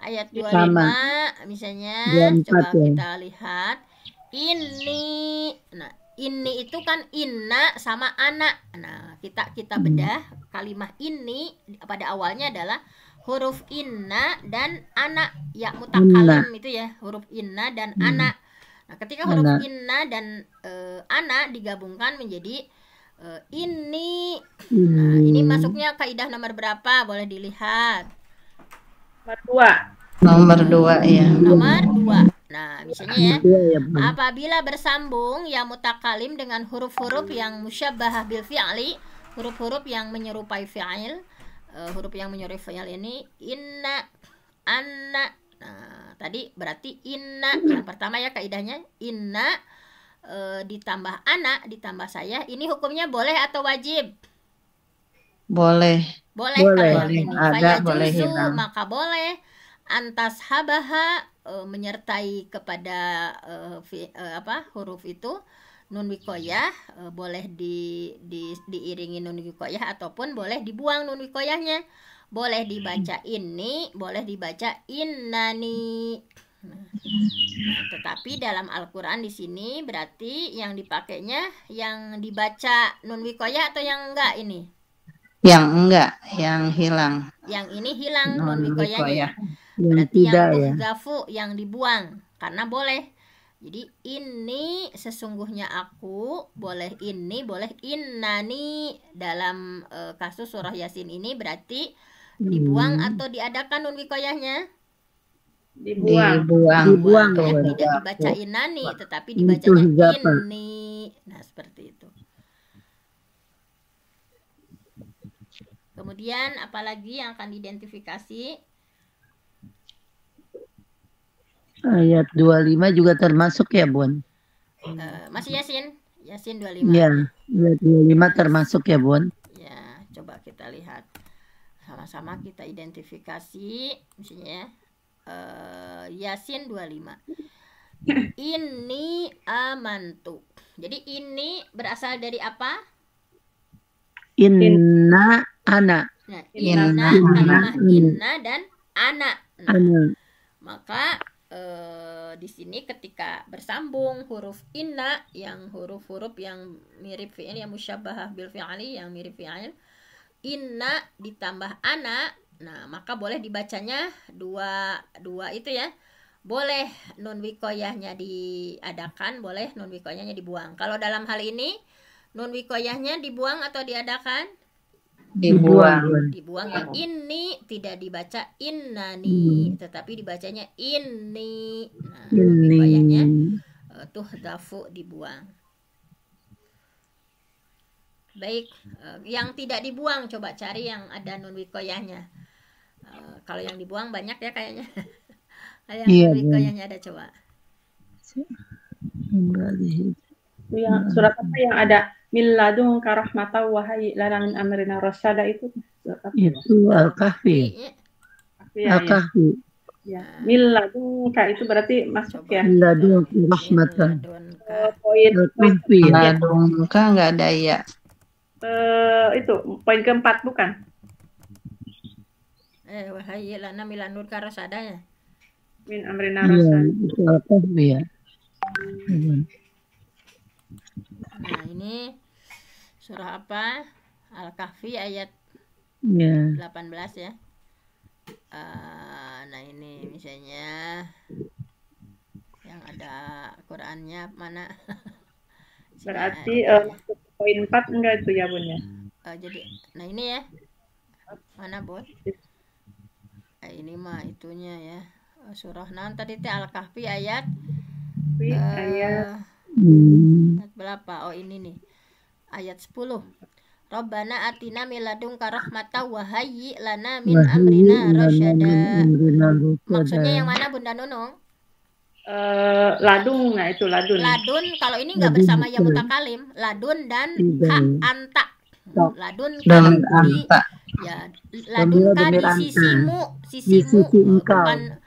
Ayat 25 misalnya 24, coba kita lihat ini. Nah, ini itu kan inna sama anak. Nah, kita bedah kalimat ini pada awalnya adalah huruf inna dan ana, ya mutakalim itu ya, huruf inna dan ana. Nah, ketika huruf inna dan ana digabungkan menjadi ini. Nah, ini masuknya kaidah nomor berapa? Boleh dilihat. Nomor 2 ya. Nomor 2. Nah, misalnya ya, apabila bersambung ya mutakalim dengan huruf-huruf yang musyabbahah bil fi'li, huruf-huruf yang menyerupai fi'il, huruf yang menyerupai fi'il ini inna, anna. Nah, tadi berarti inna yang pertama ya kaidahnya, inna ditambah ana ditambah saya, ini hukumnya boleh atau wajib? Boleh. Kalau yang ini ada, boleh juzu, maka boleh antas habaha menyertai kepada huruf itu nun wikoyah, boleh diiringi nun wikoyah ataupun boleh dibuang nun wikoyahnya, boleh dibaca ini, boleh dibaca innani. Nah, tetapi dalam Al-Quran di sini berarti yang dipakainya yang dibaca nun wikoyah atau yang enggak ini? Yang enggak, yang hilang. Yang ini hilang nun Yang wikoyahnya. Berarti tidak yang ya. tuhzafu yang dibuang karena boleh. Jadi ini sesungguhnya aku, boleh ini, boleh innani. Dalam kasus surah Yasin ini berarti dibuang atau diadakan nun wikoyahnya? Dibuang. Ya, tidak dibaca innani tetapi dibacanya ini. Nah, seperti itu. Kemudian apalagi yang akan diidentifikasi? Ayat 25 juga termasuk ya, Bun? Masih Yasin? Yasin 25. Ya, ayat 25 termasuk ya, Bun? Ya, coba kita lihat. Sama-sama kita identifikasi. Misalnya Yasin 25. Ini amantu. Jadi ini berasal dari apa? Inna ana. Nah, kalimat inna dan ana. Nah, maka di sini ketika bersambung huruf inna yang huruf-huruf yang mirip fi'il, yang musyabbahah bil fi'ali, yang mirip fi'il, inna ditambah ana, nah maka boleh dibacanya dua itu ya. Boleh nun wikoyahnya diadakan, boleh nun wikoyahnya dibuang. Kalau dalam hal ini nun wikoyahnya dibuang atau diadakan? Dibuang. Yang ini tidak dibaca innani, tetapi dibacanya ini. Nah, nun wikoyahnya tuhdafu dibuang. Baik, yang tidak dibuang coba cari yang ada nun wikoyahnya. Kalau yang dibuang banyak ya kayaknya. Yang nun wikoyahnya ada coba. Yang surat apa yang ada milladun karahmatan wahai lana min amrina rasyada itu? Itu Al-Kahfi. Al-Kahfi. Ya, milladun itu berarti masuk ya. Milladun rahmatan. Al-Kahfi. Milladunka enggak ada ya. Itu poin keempat bukan? Wahai lana milanur karasada ya. Min amrina rasyada. Itu Al-Kahfi ya. Nah, ini surah apa? Al-Kahfi ayat 18 ya. Nah, ini misalnya yang ada Qurannya mana? Berarti masuk poin 4 enggak itu ya, Bun ya? Jadi, nah ini ya. Mana, Bun? Ini mah itunya ya. Surah nan tadi teh Al-Kahfi ayat ayat berapa? Oh, ini nih. Ayat 10. Rabbana atina min ladunka rahmatan wa hayyi lana min amrina rasyada. Maksudnya yang mana Bunda Nunung? Ladun, nah itu ladun. Ladun kalau ini enggak bersama ya mutakalim, ladun dan ka anta. Ladun ka di ya ladun ka di sisimu bukan.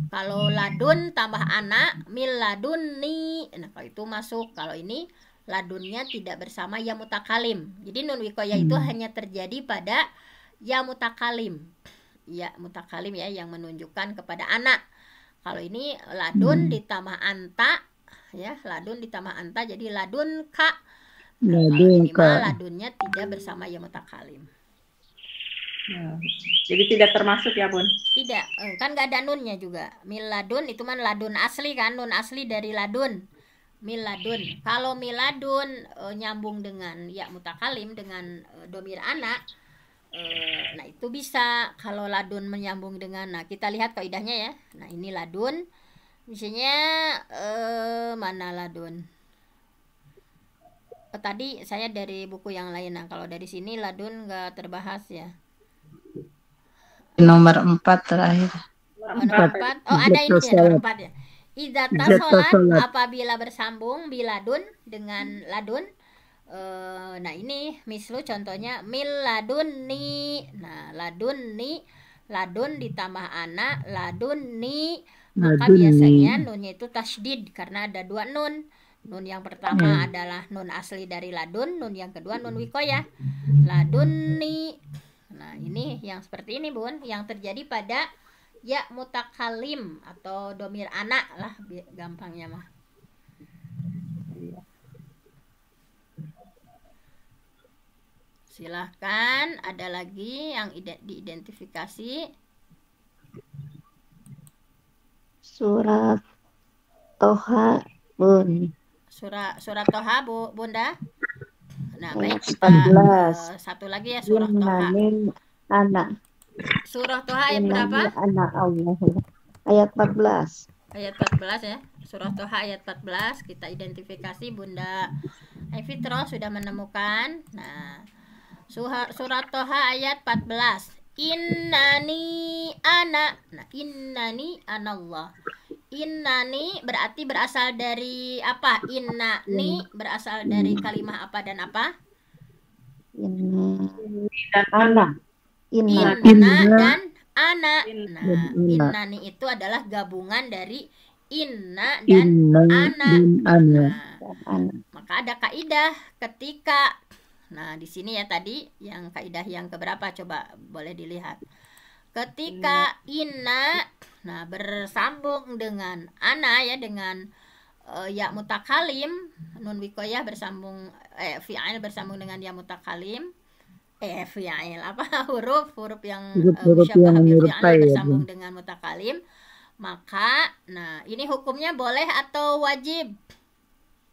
Kalau ladun tambah anak mil ladunni, nah kalau itu masuk. Kalau ini ladunnya tidak bersama ya mutakalim. Jadi nun wikoyah itu hanya terjadi pada ya mutakalim. Ya mutakalim ya yang menunjukkan kepada anak. Kalau ini ladun ditambah anta ya, ladun ditambah anta jadi ladun ka. Nah, kalau ini mah ladunnya tidak bersama ya mutakalim. Ya. Jadi tidak termasuk ya Bun? Tidak, kan nggak ada nunnya juga. Miladun itu kan ladun asli kan, nun asli dari ladun. Miladun. Kalau miladun nyambung dengan ya mutakalim dengan domir anak, nah itu bisa. Kalau ladun menyambung dengan, nah kita lihat kaidahnya ya. Nah ini ladun, misalnya mana ladun? Tadi saya dari buku yang lain. Nah kalau dari sini ladun nggak terbahas ya. Nomor 4 terakhir. Nomor 4. Oh ada ini ya nomor 4 ya. Idza tasolat apabila bersambung biladun dengan ladun. Nah ini mislu contohnya mil ladunni. Nah ladunni, ladun ditambah anak ladunni, maka biasanya nunnya itu tasydid karena ada dua nun. Nun yang pertama adalah nun asli dari ladun, nun yang kedua nun wikoyah. Ladunni. Nah ini yang seperti ini Bun, yang terjadi pada ya mutakalim atau domir anak lah gampangnya mah. Silahkan ada lagi yang diidentifikasi. Surat Toha Bun. Surat Toha Bunda. Nah baik kita 14. satu lagi ya surah Toha. Anak. Surah Toha ayat berapa? Anak Allah. Ayat 14. Ayat 14 ya. Surah Toha ayat 14 kita identifikasi Bunda Fitro sudah menemukan. Nah, surat Toha ayat 14. Innani ana. Nah, innani anallah. Innani berarti berasal dari apa? Innani berasal dari kalimah apa dan apa? Inna dan anak. Inna dan ana. Nah, innani itu adalah gabungan dari inna dan ana. Nah, maka ada kaidah ketika, nah di sini ya tadi yang kaidah yang keberapa coba boleh dilihat. Ketika inna, nah bersambung dengan ana ya, dengan ya mutakalim, nun wikoyah bersambung fi'il bersambung dengan ya mutakalim. Fi'il apa huruf yang musyabah bil fi'il bersambung dengan mutakalim, maka nah ini hukumnya boleh atau wajib?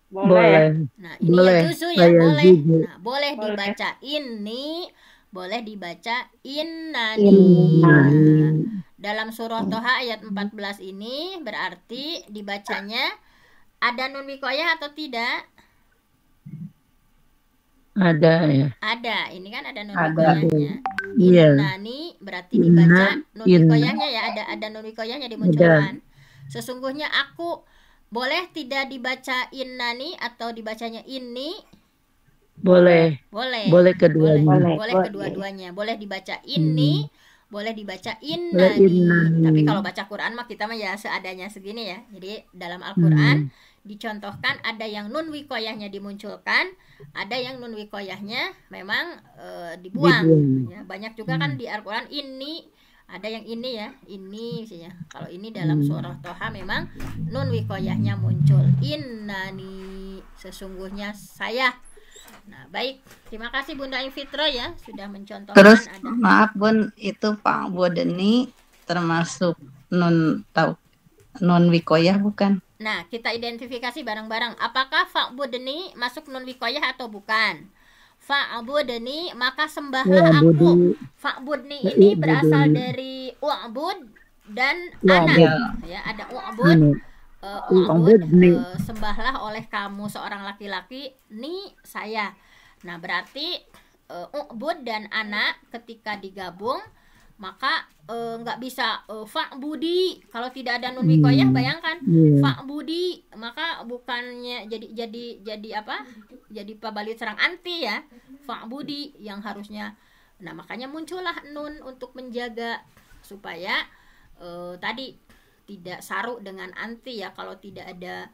Boleh. Nah ini ya juzu ya boleh. Nah boleh dibaca ini, boleh dibaca innani. Nah, dalam surah Toha ayat 14 ini berarti dibacanya ada nun wikoyah atau tidak? Ada ya. Ada, ini kan ada nun wikoyahnya. Innani berarti dibaca nun wikoyahnya ya, ada nun wikoyahnya dimunculkan. Sesungguhnya aku, boleh tidak dibaca innani atau dibacanya ini? Boleh. Boleh kedua-duanya. Boleh kedua-duanya. Boleh dibaca ini, boleh dibaca innani. Tapi kalau baca Quran mah kita mah ya seadanya segini ya. Jadi dalam Al-Qur'an dicontohkan ada yang nun wikoyahnya dimunculkan, ada yang nun wikoyahnya memang dibuang. Ya, banyak juga kan di Al-Quran ini ada yang ini ya, ini misalnya. Kalau ini dalam surah Toha memang nun wikoyahnya muncul, innani, sesungguhnya saya. Nah baik, terima kasih Bunda Fitro ya sudah mencontohkan. Terus ada. maaf Bun, itu Pak Bodeni termasuk nun wikoyah bukan? Nah, kita identifikasi bareng-bareng. Apakah fa'budni masuk nun wikoyah atau bukan? Fa'budni, maka sembahlah aku. Fa'budni ini berasal dari u'bud dan anak. Ya, ada u'bud. Sembahlah oleh kamu seorang laki-laki, ni saya. Nah, berarti u'bud dan anak ketika digabung maka nggak bisa fa'budi kalau tidak ada nun wikoyah. Bayangkan fa'budi, maka bukannya jadi apa, jadi pabalit serang anti ya, fa'budi yang harusnya. Nah makanya muncullah nun untuk menjaga supaya tadi tidak saru dengan anti ya. Kalau tidak ada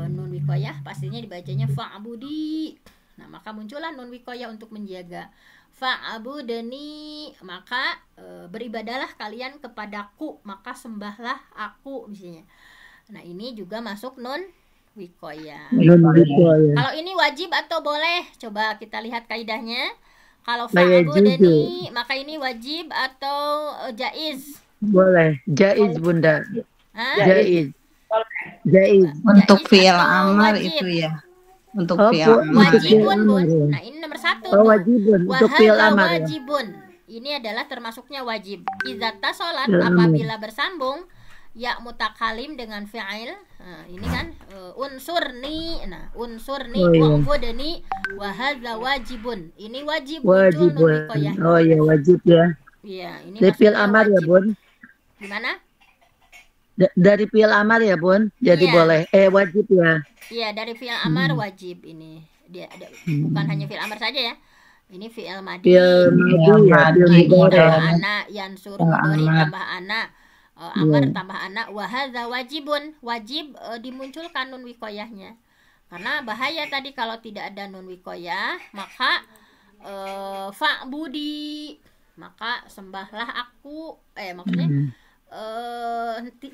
nun wikoyah pastinya dibacanya fa'budi. Nah maka muncullah nun wikoyah untuk menjaga. Fa'abudeni, maka beribadalah kalian kepadaku, maka sembahlah aku misalnya. Nah ini juga masuk nun wikoyah. Kalau ini wajib atau boleh? Coba kita lihat kaidahnya. Kalau Saya jujur. fa'budni maka ini wajib atau jaiz? Boleh. Jaiz, Bunda. Hah? Jaiz. Jaiz. Untuk Jaiz fi'il atau amar wajib? itu ya. Untuk Oh, fi'il amar. Wajibun, Fi'il Bun. amar, ya. Nah, ini nomor 1 Oh, tuh. wajibun. Untuk fi'il Wahadza amar, ya. wajibun. Ini adalah termasuknya wajib. Idza tasolat Fi'il amar. apabila bersambung ya mutakalim dengan fi'il. Nah, ini kan unsurni. Nah, unsurni Oh, iya. wa'budni wa hadza wajibun. Ini wajib muncul nun Wajibun. wikoyahnya. Oh ya, wajib ya. Iya, ini Dari fi'il maksudnya amar ya, wajib. Bun. Gimana? Dari fi'il amar ya, Bun. Jadi Iya. boleh. Wajib ya. Iya, dari fi'il amar wajib ini. Bukan hanya fi'il amar saja ya. Ini fi'il madi. Fi'il madi ya, fi'il Ini mudhari. tambah anak, yansur mudhari amar. tambah anak, amar Iya. tambah anak, wahadza wajibun. Wajib dimunculkan nun wikoyahnya. Karena bahaya tadi kalau tidak ada nun wikoyah, maka fa'budi, maka sembahlah aku. Maksudnya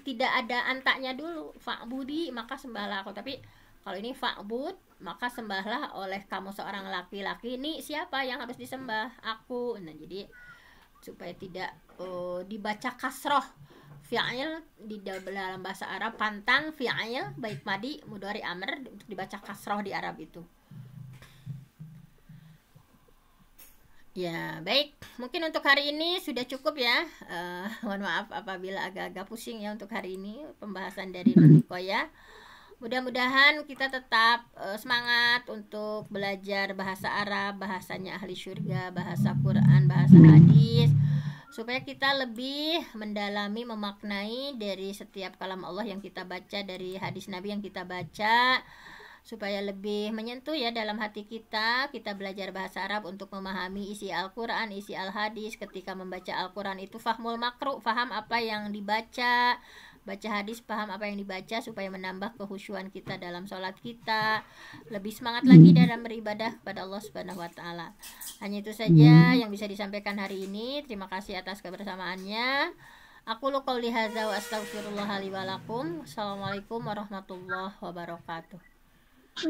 tidak ada antaknya dulu. Fa'budi, maka sembahlah aku. Tapi kalau ini fa'bud, maka sembahlah oleh kamu seorang laki-laki. Ini siapa yang harus disembah? Aku. Nah, jadi supaya tidak dibaca kasroh fi'il di dalam bahasa Arab, pantang fi'il baik madi mudhari amr untuk dibaca kasroh di Arab itu. Ya, baik. Mungkin untuk hari ini sudah cukup ya. Mohon maaf apabila agak-agak pusing ya untuk hari ini pembahasan dari nun wikoyah. Mudah-mudahan kita tetap semangat untuk belajar bahasa Arab, bahasanya ahli syurga, bahasa Quran, bahasa hadis, supaya kita lebih mendalami, memaknai dari setiap kalam Allah yang kita baca, dari hadis Nabi yang kita baca, supaya lebih menyentuh ya dalam hati kita. Kita belajar bahasa Arab untuk memahami isi Al-Quran, isi Al-Hadis. Ketika membaca Al-Quran itu fahmul makru, faham apa yang dibaca. Baca hadis, paham apa yang dibaca, supaya menambah kehusyuan kita dalam sholat kita, lebih semangat lagi dalam beribadah kepada Allah Subhanahu wa Ta'ala. Hanya itu saja yang bisa disampaikan hari ini. Terima kasih atas kebersamaannya. Aku lu qauli hadza wa astaghfirullah li wa lakum. Assalamualaikum warahmatullahi wabarakatuh.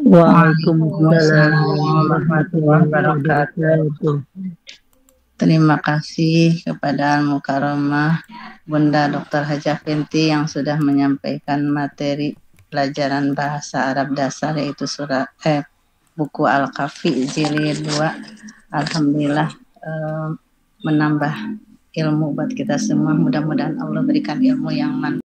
Waalaikumsalam warahmatullahi wabarakatuh. Terima kasih kepada Al-Mukarramah Bunda Dr. Hajah Finti yang sudah menyampaikan materi pelajaran bahasa Arab dasar, yaitu buku Al-Kafi Jilid 2. Alhamdulillah menambah ilmu buat kita semua. Mudah-mudahan Allah berikan ilmu yang manfaat.